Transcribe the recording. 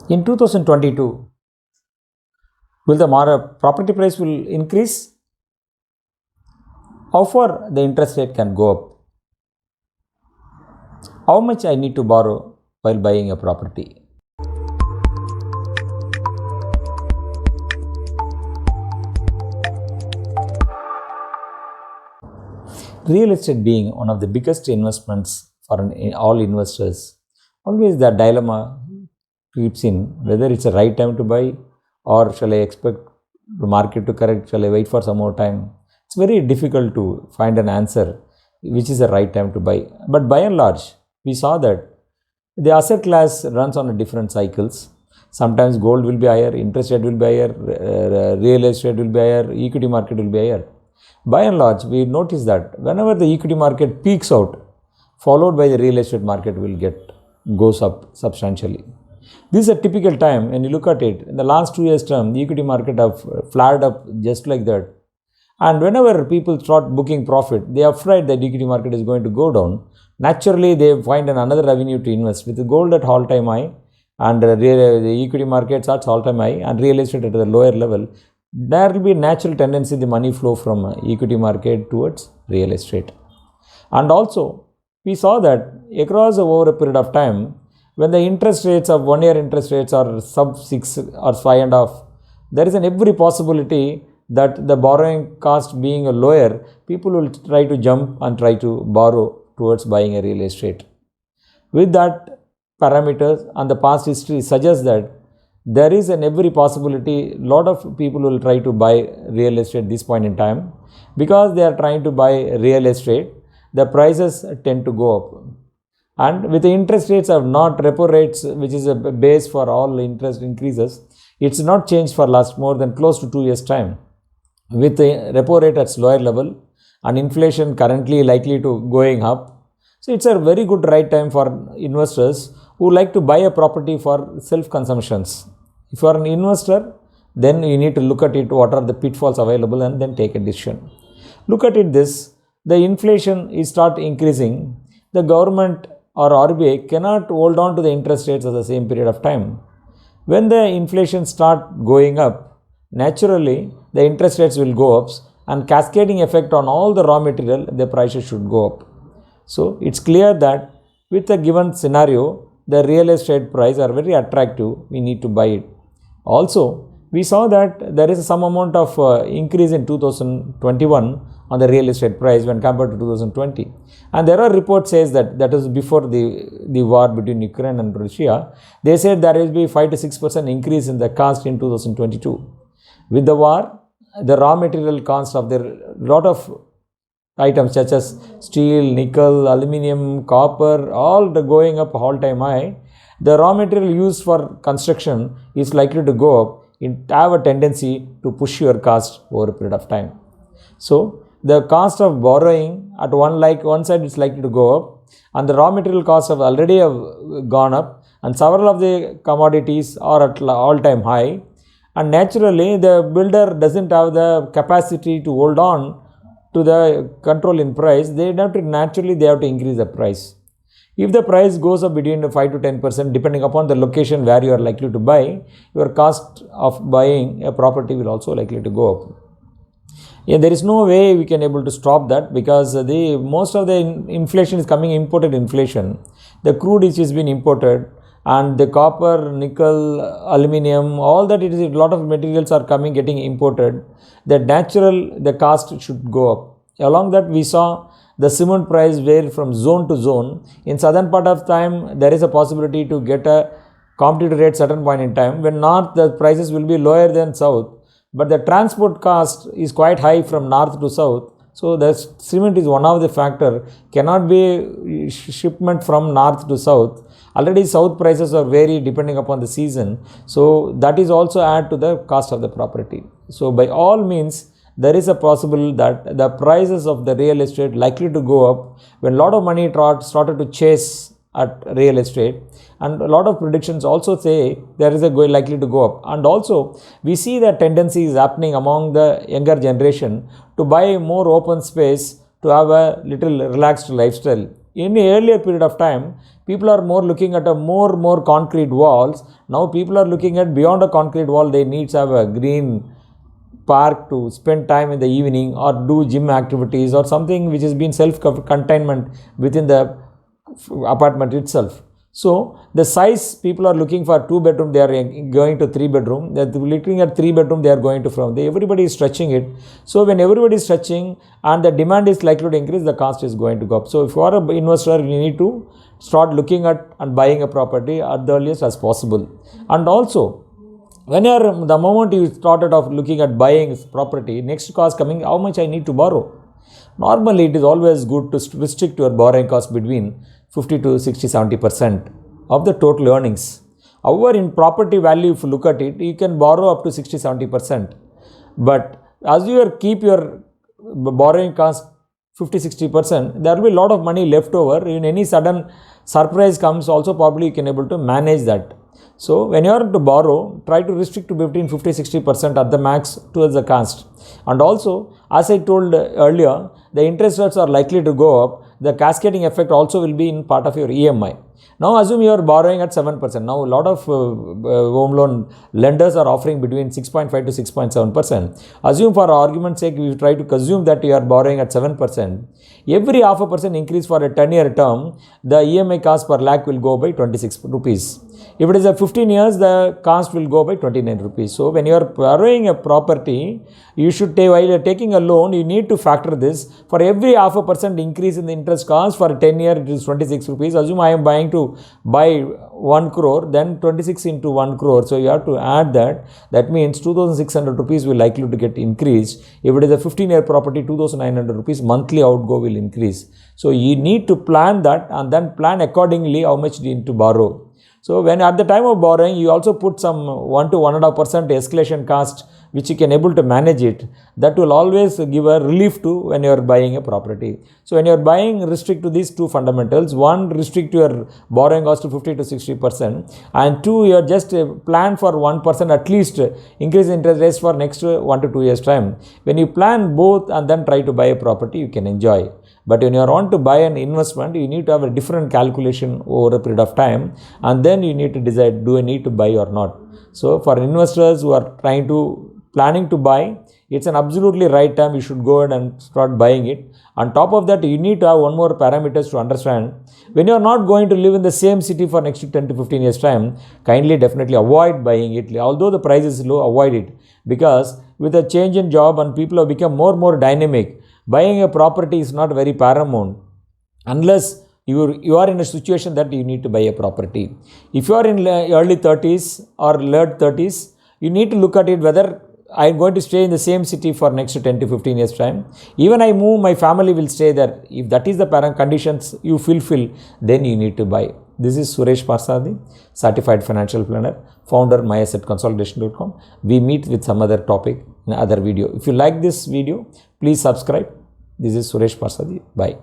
In 2022, will the property price will increase? How far the interest rate can go up? How much I need to borrow while buying a property? Real estate being one of the biggest investments for all investors, always the dilemma creeps in whether it's the right time to buy or shall I expect the market to correct, shall I wait for some more time. It's very difficult to find an answer which is the right time to buy. But by and large, we saw that the asset class runs on different cycles. Sometimes gold will be higher, interest rate will be higher, real estate will be higher, equity market will be higher. By and large, we notice that whenever the equity market peaks out, followed by the real estate market will goes up substantially. This is a typical time when you look at it. In the last 2 years term, the equity market have flared up just like that. And whenever people start booking profit, they are afraid that the equity market is going to go down. Naturally, they find another avenue to invest with gold at all-time high and the equity markets at all-time high and real estate at the lower level. There will be a natural tendency the money flow from equity market towards real estate. And also, we saw that across over a period of time, when the interest rates of 1 year interest rates are sub 6 or 5.5, there is an every possibility that the borrowing cost being lower, people will try to jump and try to borrow towards buying a real estate. With that parameters and the past history suggests that there is an every possibility lot of people will try to buy real estate at this point in time. Because they are trying to buy real estate, the prices tend to go up. And with the interest rates of not repo rates, which is a base for all interest increases, it's not changed for last more than close to 2 years time. With the repo rate at lower level and inflation currently likely to going up, so it's a very good right time for investors who like to buy a property for self-consumptions. If you are an investor, then you need to look at it, what are the pitfalls available and then take a decision. Look at it this, the inflation is start increasing, the government or RBI cannot hold on to the interest rates at the same period of time. When the inflation start going up, naturally the interest rates will go up and cascading effect on all the raw material, the prices should go up. So it's clear that with a given scenario, the real estate price are very attractive, we need to buy it. Also, we saw that there is some amount of increase in 2021 on the real estate price when compared to 2020. And there are reports says that is before the war between Ukraine and Russia. They said there will be 5 to 6% increase in the cost in 2022. With the war, the raw material cost of the lot of items such as steel, nickel, aluminium, copper, all the going up all-time high. The raw material used for construction is likely to go up. It have a tendency to push your cost over a period of time. So the cost of borrowing at one side is likely to go up, and the raw material costs have already gone up, and several of the commodities are at all-time high. And naturally, the builder doesn't have the capacity to hold on to the control in price. They have to increase the price. If the price goes up between 5 to 10%, depending upon the location where you are likely to buy, your cost of buying a property will also likely to go up. Yeah, there is no way we can able to stop that because most of the inflation is coming imported inflation. The crude which has been imported and the copper, nickel, aluminium, all that it is a lot of materials are getting imported. The cost should go up. Along that we saw the cement price vary from zone to zone. In southern part of time, there is a possibility to get a competitive rate certain point in time. When north, the prices will be lower than south, but the transport cost is quite high from north to south. So the cement is one of the factor, cannot be shipment from north to south. Already south prices are vary depending upon the season. So that is also add to the cost of the property. So by all means, there is a possible that the prices of the real estate likely to go up when a lot of money started to chase at real estate, and a lot of predictions also say there is likely to go up. And also we see the tendency is happening among the younger generation to buy more open space, to have a little relaxed lifestyle. in the earlier period of time, people are more looking at a more concrete walls. Now people are looking at beyond a concrete wall, they need to have a green park to spend time in the evening or do gym activities or something which has been self-containment within the apartment itself. So the size, people are looking for 2 bedroom, they are going to 3 bedroom. They are looking at 3 bedroom, they are going to from. Everybody is stretching it. So when everybody is stretching and the demand is likely to increase, the cost is going to go up. So if you are an investor, you need to start looking at and buying a property at the earliest as possible. And also, when you are, the moment you started off looking at buying property, next cost coming, how much I need to borrow. Normally, it is always good to restrict your borrowing cost between 50 to 60-70% of the total earnings. However, in property value, if you look at it, you can borrow up to 60-70%. But as you keep your borrowing cost 50-60%, there will be a lot of money left over. In any sudden surprise comes, also probably you can able to manage that. So when you are to borrow, try to restrict to between 50-60% at the max towards the cost. And also, as I told earlier, the interest rates are likely to go up. The cascading effect also will be in part of your EMI. Now assume you are borrowing at 7%. Now a lot of home loan lenders are offering between 6.5 to 6.7%. Assume for argument's sake, we try to assume that you are borrowing at 7%. Every 0.5% increase for a 10-year term, the EMI cost per lakh will go by 26 rupees. If it is a 15 years, the cost will go by 29 rupees. So when you are borrowing a property, you should take, while you are taking a loan, you need to factor this. For every 0.5% increase in the interest cost for a 10 year, it is 26 rupees. Assume I am buying to buy 1 crore, then 26 into 1 crore. So you have to add that. That means 2,600 rupees will likely to get increased. If it is a 15-year property, 2,900 rupees monthly outgo will increase. So you need to plan that and then plan accordingly how much you need to borrow. So when at the time of borrowing, you also put some 1 to 1.5% escalation cost, which you can able to manage it. That will always give a relief to when you are buying a property. So when you are buying, restrict to these two fundamentals. One, restrict your borrowing cost to 50 to 60%. And two, you are just plan for 1% at least increase interest rates for next 1 to 2 years time. When you plan both and then try to buy a property, you can enjoy. But when you are on to buy an investment, you need to have a different calculation over a period of time, and then you need to decide, do I need to buy or not. So for investors who are planning to buy, it's an absolutely right time. You should go ahead and start buying it. On top of that, you need to have one more parameters to understand. When you are not going to live in the same city for next 10 to 15 years time, kindly definitely avoid buying it. Although the price is low, avoid it, because with a change in job and people have become more dynamic, buying a property is not very paramount unless you are in a situation that you need to buy a property. If you are in early 30s or late 30s, you need to look at it whether I am going to stay in the same city for next 10 to 15 years time. Even I move, my family will stay there. If that is the conditions you fulfill, then you need to buy. This is Suresh Parthasarathy, Certified Financial Planner, founder myassetconsolidation.com. We meet with some other topic in other video. If you like this video, please subscribe. This is Suresh Parthasarathy. Bye.